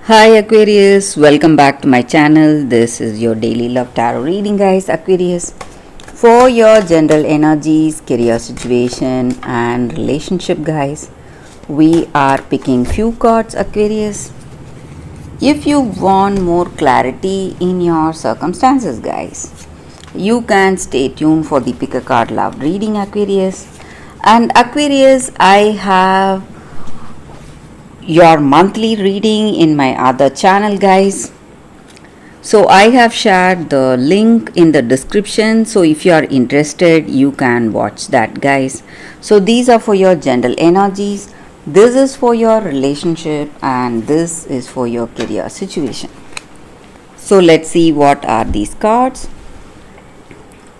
Hi Aquarius, welcome back to my channel. This is your daily love tarot reading, guys. Aquarius, for your general energies, career situation, and relationship, guys, we are picking few cards, Aquarius. If you want more clarity in your circumstances, guys, you can stay tuned for the pick a card love reading, Aquarius. And Aquarius, I have your monthly reading in my other channel, guys. So I have shared the link in the description, so if you are interested you can watch that, guys. So these are for your general energies, this is for your relationship, and this is for your career situation. So let's see what are these cards.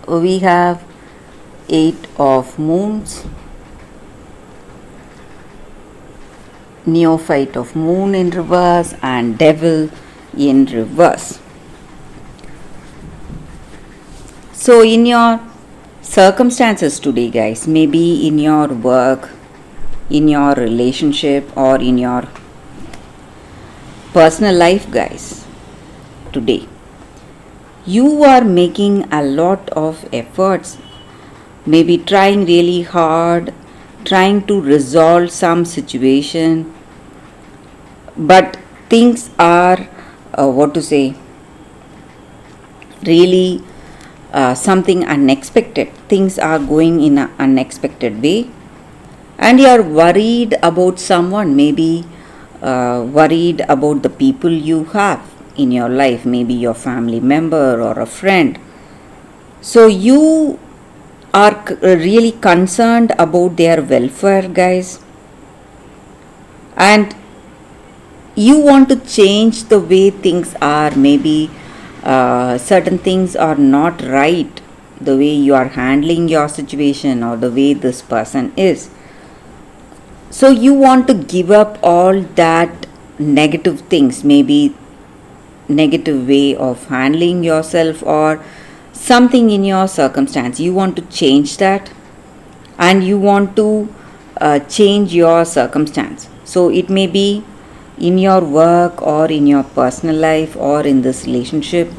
We have 8 of Moons, Neophyte of Moon in reverse, and Devil in reverse. So in your circumstances today, guys, maybe in your work, in your relationship, or in your personal life, guys, today you are making a lot of efforts, maybe trying really hard, trying to resolve some situation, but things are really something unexpected. Things are going in an unexpected way, and you are worried about someone, maybe worried about the people you have in your life, maybe your family member or a friend. So you are really concerned about their welfare, guys, and you want to change the way things are. Maybe certain things are not right, the way you are handling your situation or the way this person is. So you want to give up all that negative things, maybe negative way of handling yourself or something in your circumstance. You want to change that, and you want to change your circumstance. So it may be in your work or in your personal life or in this relationship.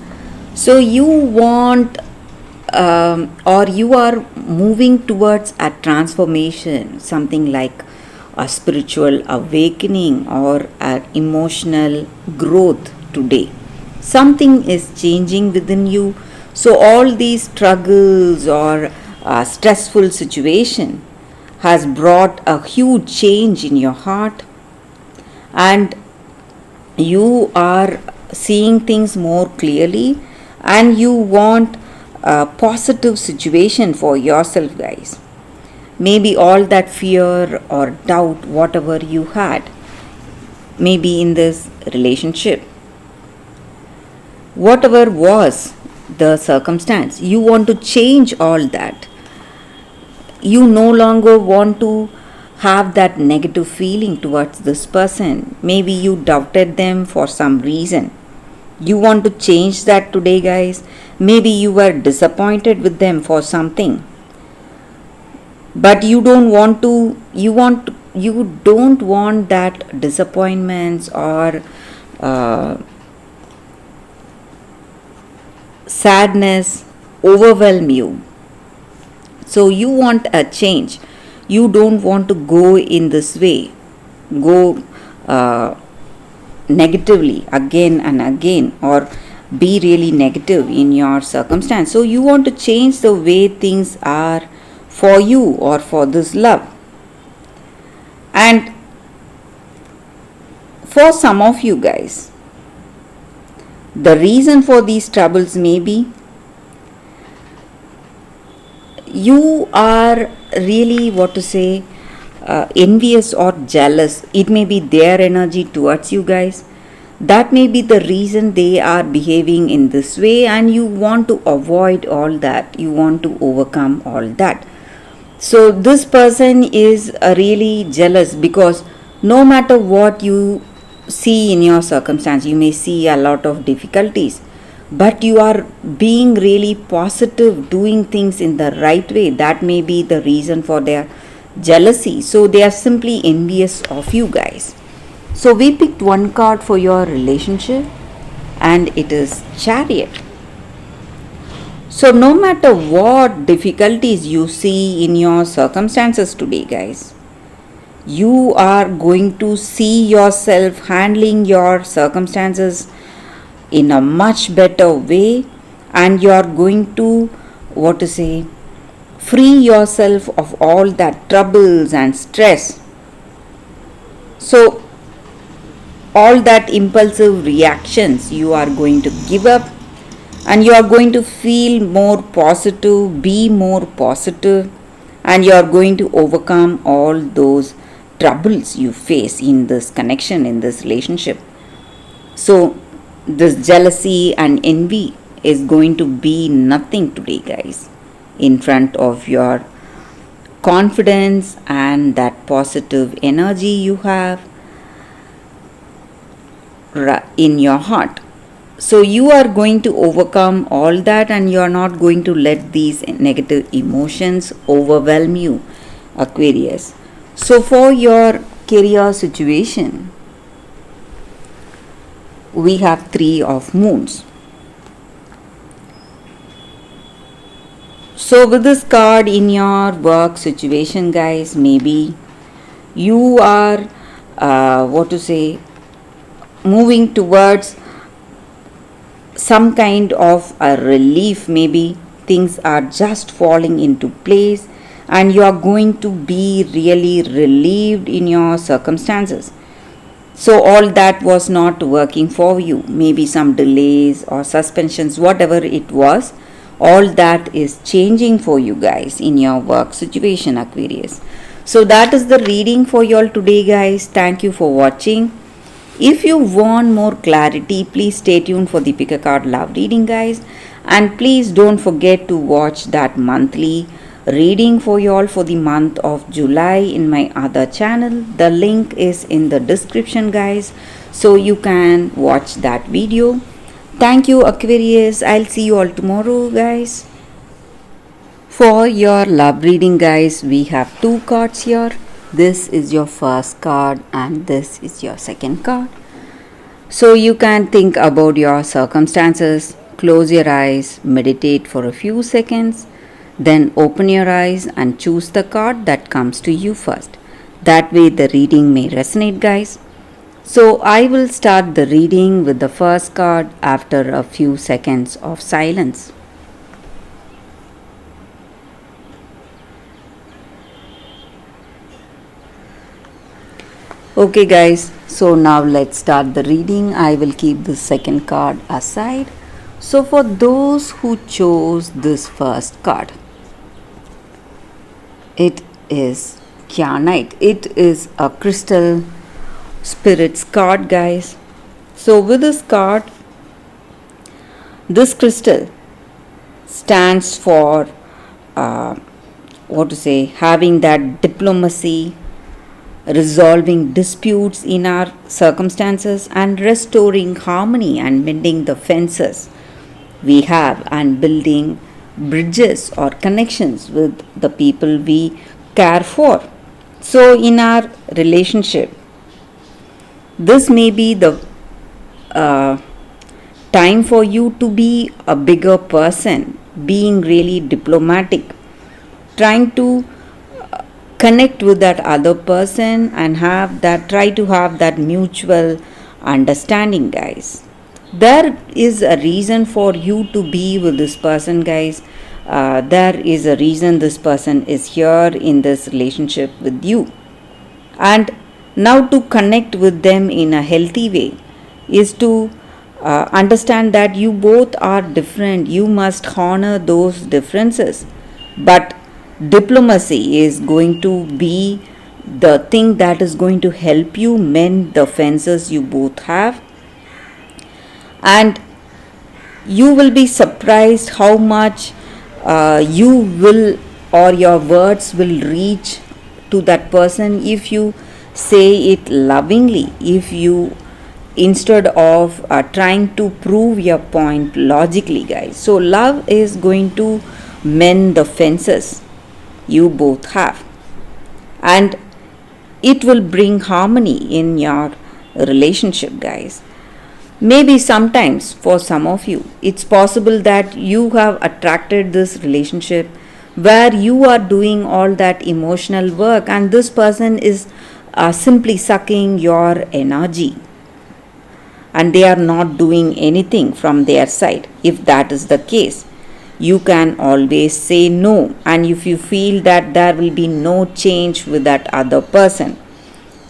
So you want or you are moving towards a transformation, something like a spiritual awakening or an emotional growth today. Something is changing within you. So all these struggles or stressful situation has brought a huge change in your heart, and you are seeing things more clearly, and you want a positive situation for yourself, guys. Maybe all that fear or doubt, whatever you had, maybe in this relationship, whatever was the circumstance, you want to change all that. You no longer want to have that negative feeling towards this person. Maybe you doubted them for some reason. You want to change that today, guys. Maybe you were disappointed with them for something, but you don't want that disappointments or sadness overwhelm you. So you want a change. You don't want to go in this way, go negatively again and again, or be really negative in your circumstance. So you want to change the way things are for you or for this love. And for some of you guys, the reason for these troubles may be you are really envious or jealous. It may be their energy towards you, guys. That may be the reason they are behaving in this way, and you want to avoid all that. You want to overcome all that. So this person is really jealous because no matter what you see in your circumstance, you may see a lot of difficulties, but you are being really positive, doing things in the right way. That may be the reason for their jealousy. So they are simply envious of you, guys. So we picked one card for your relationship, and it is Chariot. So no matter what difficulties you see in your circumstances today, guys, you are going to see yourself handling your circumstances in a much better way, and you are going to, what to say, free yourself of all that troubles and stress. So all that impulsive reactions you are going to give up, and you are going to feel more positive, be more positive, and you are going to overcome all those troubles you face in this connection, in this relationship. So this jealousy and envy is going to be nothing today, guys, in front of your confidence and that positive energy you have in your heart. So you are going to overcome all that, and you are not going to let these negative emotions overwhelm you, Aquarius. So for your career situation, we have 3 of moons. So with this card in your work situation, guys, maybe you are moving towards some kind of a relief. Maybe things are just falling into place, and you are going to be really relieved in your circumstances. So all that was not working for you, maybe some delays or suspensions, whatever it was, all that is changing for you guys in your work situation, Aquarius. So that is the reading for you all today, guys. Thank you for watching. If you want more clarity, please stay tuned for the Pick a Card Love reading, guys. And please don't forget to watch that monthly reading for you all for the month of July in my other channel. The link is in the description, guys, so you can watch that video. Thank you, Aquarius. I'll see you all tomorrow, guys. For your love reading, guys, we have 2 cards here. This is your first card and this is your second card. So you can think about your circumstances, close your eyes, meditate for a few seconds, then open your eyes and choose the card that comes to you first. That way the reading may resonate, guys. So I will start the reading with the first card after a few seconds of silence. Okay, guys, so now let's start the reading. I will keep the second card aside. So for those who chose this first card, it is Kyanite. It is a crystal spirits card, guys. So with this card, this crystal stands for having that diplomacy, resolving disputes in our circumstances, and restoring harmony and mending the fences we have, and building bridges or connections with the people we care for. So in our relationship, this may be the time for you to be a bigger person, being really diplomatic, trying to connect with that other person and try to have that mutual understanding, guys. There is a reason for you to be with this person, guys. There is a reason this person is here in this relationship with you. And now to connect with them in a healthy way is to understand that you both are different. You must honor those differences. But diplomacy is going to be the thing that is going to help you mend the fences you both have. And you will be surprised how much you will, or your words will reach to that person if you say it lovingly, if you, instead of trying to prove your point logically, guys. So love is going to mend the fences you both have, and it will bring harmony in your relationship, guys. Maybe sometimes for some of you, it's possible that you have attracted this relationship where you are doing all that emotional work and this person is simply sucking your energy and they are not doing anything from their side. If that is the case, you can always say no. And if you feel that there will be no change with that other person,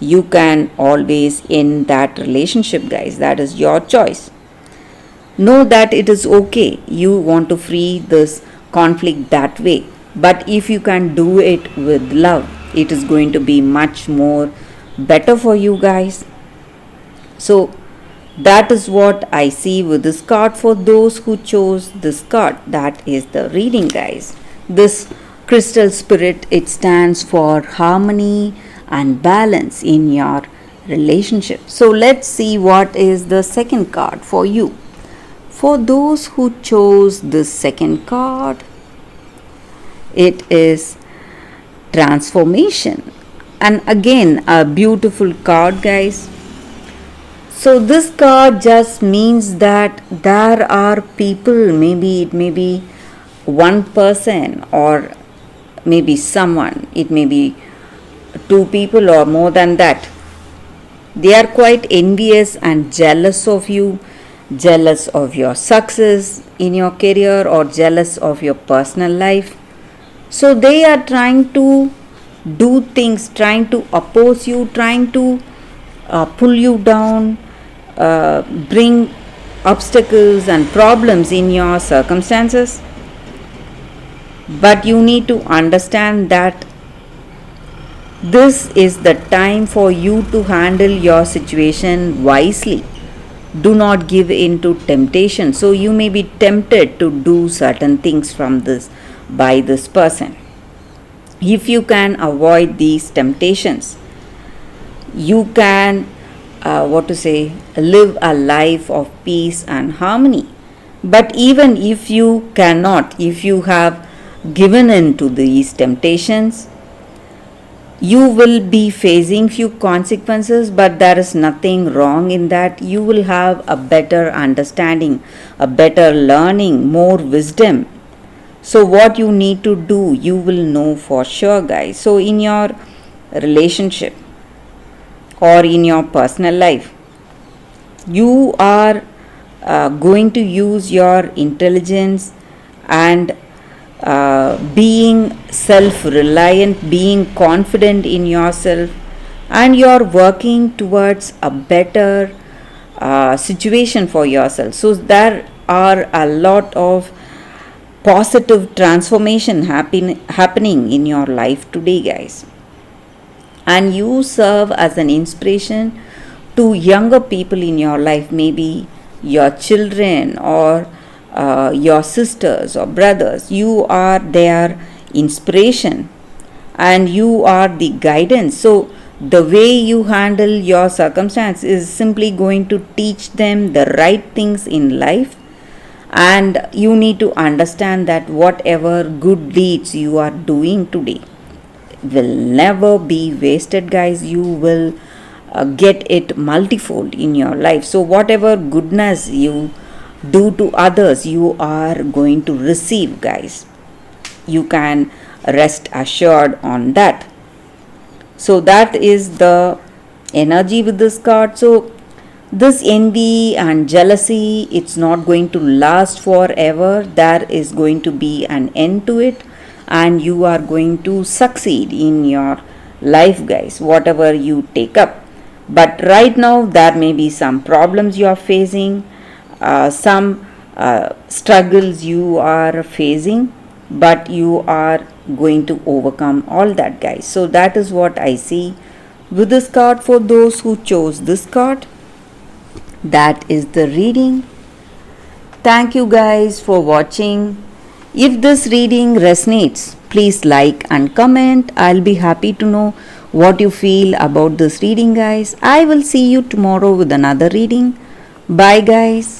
you can always end that relationship, guys. That is your choice. Know that it is okay. You want to free this conflict that way. But if you can do it with love, it is going to be much more better for you, guys. So that is what I see with this card for those who chose this card. That is the reading, guys. This crystal spirit, it stands for harmony and balance in your relationship. So let's see what is the second card for you. For those who chose this second card, it is transformation. And again, a beautiful card, guys. So this card just means that there are people, maybe it may be one person or maybe someone, it may be two people or more than that. They are quite envious and jealous of you, jealous of your success in your career or jealous of your personal life. So they are trying to do things, trying to oppose you, trying to pull you down, bring obstacles and problems in your circumstances. But you need to understand that this is the time for you to handle your situation wisely. Do not give in to temptation. So you may be tempted to do certain things from this by this person. If you can avoid these temptations, you can live a life of peace and harmony. But even if you cannot, if you have given in to these temptations, you will be facing few consequences, but there is nothing wrong in that. You will have a better understanding, a better learning, more wisdom. So what you need to do, you will know for sure, guys. So in your relationship or in your personal life, you are going to use your intelligence and being self-reliant, being confident in yourself, and you're working towards a better situation for yourself. So there are a lot of positive transformation happening in your life today, guys. And you serve as an inspiration to younger people in your life, maybe your children or your sisters or brothers. You are their inspiration and you are the guidance. So the way you handle your circumstance is simply going to teach them the right things in life. And you need to understand that whatever good deeds you are doing today will never be wasted, guys. You will get it multifold in your life. So whatever goodness you do to others, you are going to receive, guys. You can rest assured on that. So that is the energy with this card. So this envy and jealousy, it's not going to last forever. There is going to be an end to it, and you are going to succeed in your life, guys, whatever you take up. But right now there may be some problems you are facing, some struggles you are facing, but you are going to overcome all that, guys. So that is what I see with this card for those who chose this card. That is the reading. Thank you, guys, for watching. If this reading resonates, please like and comment. I'll be happy to know what you feel about this reading, guys. I will see you tomorrow with another reading. Bye, guys.